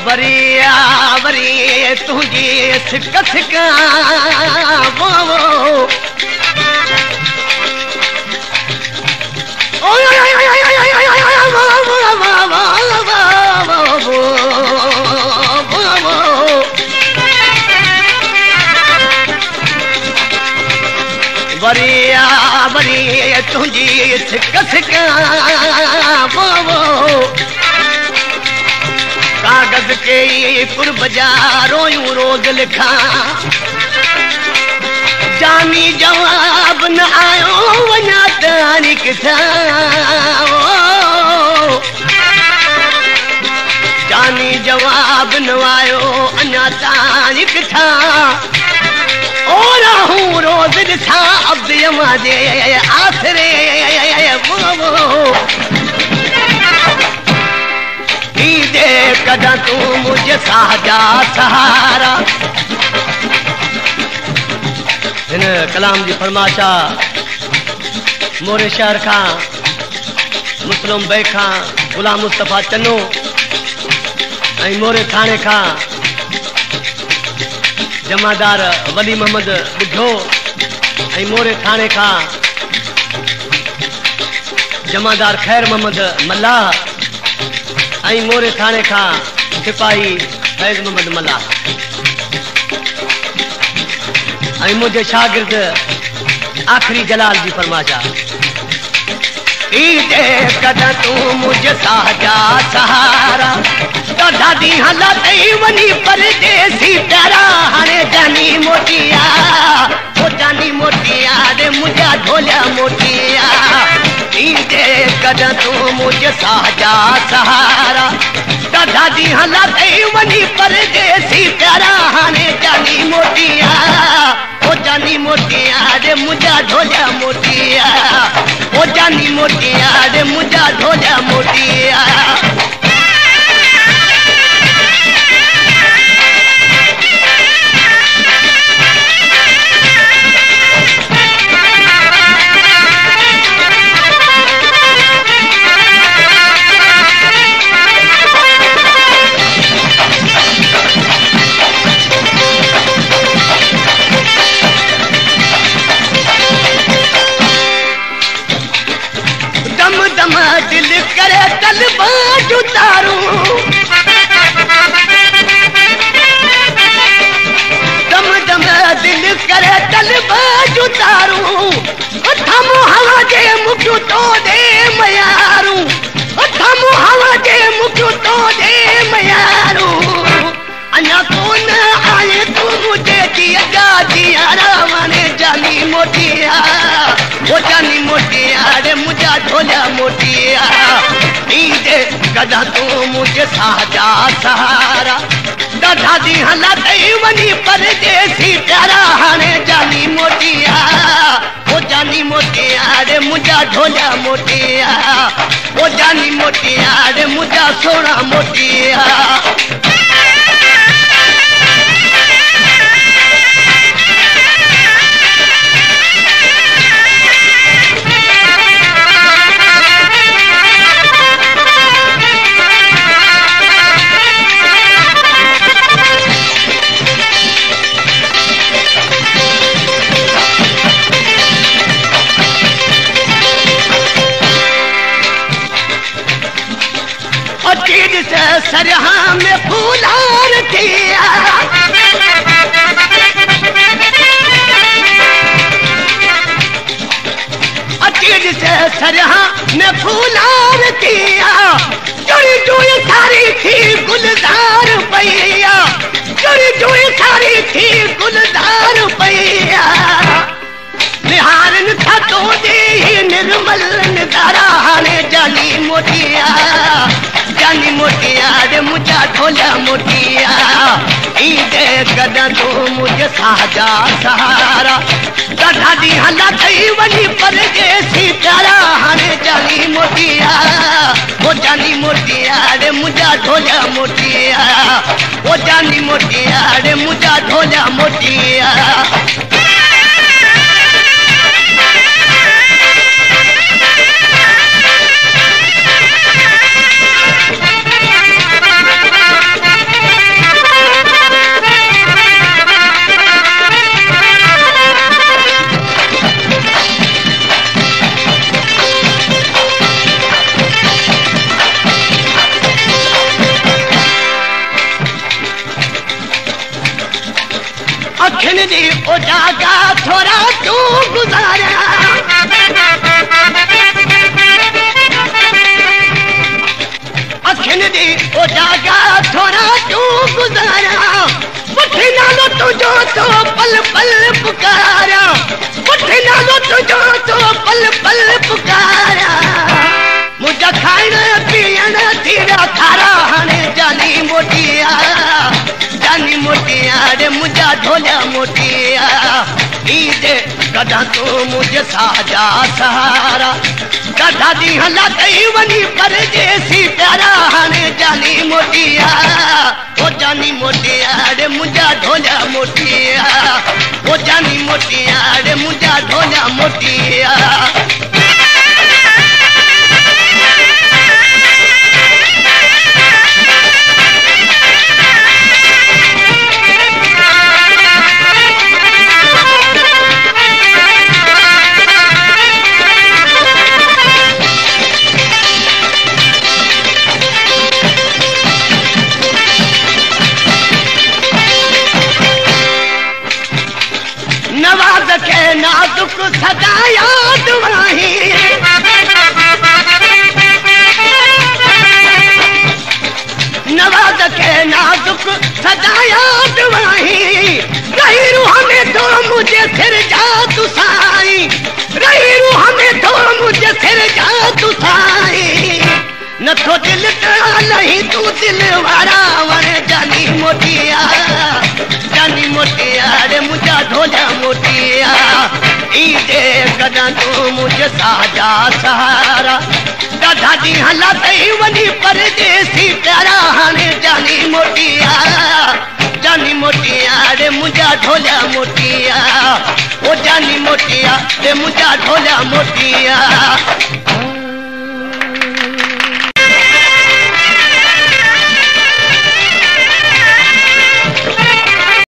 वरिया वरी तुझी सिक सिका वो वरिया वरी तुझी सिक सिका वो कागज के कुर्ब जा रोयूं रोज लिखा जानी जवाब न आयो वञा तानी किथा जानी जवाब न आयो अञा तानी किथा और हूँ रोज ॾिसा अब्द यमा जे आसरे दे कदा तू मुझे साजा सहारा। इन कलाम जी फरमाशा मोरे शहर का मुस्लिम बे का गुलाम मुस्तफा चन्नो ऐं मोरे थाने का जमादार वली मोहम्मद बुढ़ो ऐं मोरे थाने का जमादार खैर मोहम्मद मल्ला ऐं मोरे थाने का सिपाही फैज़ मोहम्मद मल्ला ऐं मुझे शागिर्द आखिरी जलाल जी फरमाशा दे कदा तू मुझे साजा सहारा दादी हला तई वनी परदेसी प्यारा हाणे जानी मोटिया ओ जानी मोटिया रे मुझा ढोलिया मोटिया दे कदा तू मुझे साजा सहारा दादी हला तई वनी परदेसी प्यारा हाणे जानी मोटिया ओ जानी मोटिया रे मुझा ढोलिया मोटिया ओ जानी मोटिया रे मुझा ढोलिया मोटिया। दिल करे तलबा जुतारू दम दम दिल करे तलबा जुतारू थमो हवा जे मुक्यो तो दे मयारू थमो हवा जे मुक्यो तो दे मयारू अना कोन आए तू मुझे दिया दिया रावने जानी मोटिया ओ जानी मोटिया रे मुझा ढोलिया मोटिया दे कदा तू मुझे साजा सहारा दादी हला तई वनी परदेसी प्यारा हाणे जानी मोटिया ओ जानी मोटिया रे मुझा ढोलिया मोटिया ओ जानी मोटिया रे मुझा सोना मोटिया। सरहा में फूलार किया अतीज से सरहा में फूलार किया चोरी चोरी सारी थी गुलजार पैया चोरी चोरी सारी थी गुलजार पैया निहारन था तो दे निर्मल नजारा हाणे जानी मोटिया जानी मोटिया रे मुझा ढोलिया मोटिया दे कदा तू मुझे साजा सहारा दादी हला तई वनी परदेसी प्यारा हाणे जानी मोटिया ओ जानी मोटिया रे मुझा ढोलिया मोटिया ओ जानी मोटिया रे मुझा ढोलिया मोटिया। अखिन दी ओ जागा थोड़ा तू गुजारा अखिन दी ओ जागा थोड़ा तू गुजारा पुठे नालो तुझो तो पल पल पुकारा पुठे नालो तुझो तो पल पल पुकारा मुझा खाइण पीअण थीरा खारा हाणे जानी मोटिया रे मुझा ढोलिया मोटिया ईदे कदा तू मुझे साजा सहारा कदा दी हला कई वनी पर जैसी प्यारा हाणे जानी मोटिया ओ जानी मोटिया रे मुझा ढोलिया मोटिया ओ जानी मोटिया रे मुझा ढोलिया मोटिया नवाज के नाजुक सदा याद वही नवाज के नाजुक सदा याद वही रही रूह में तो मुझे फिर जा तू साई रही रूह में तो मुझे फिर जा तू साई न तो दिल नहीं तू दिल वारा वर जानी मोटिया रे मुझा ढोलिया मोटिया ईदे कदा तू मुझे साजा सहारा दादा जी हला तई वनी परदेसी प्यारा हाणे जानी मोटिया रे मुझा ढोलिया मोटिया ओ जानी मोटिया रे मुझा ढोलिया मोटिया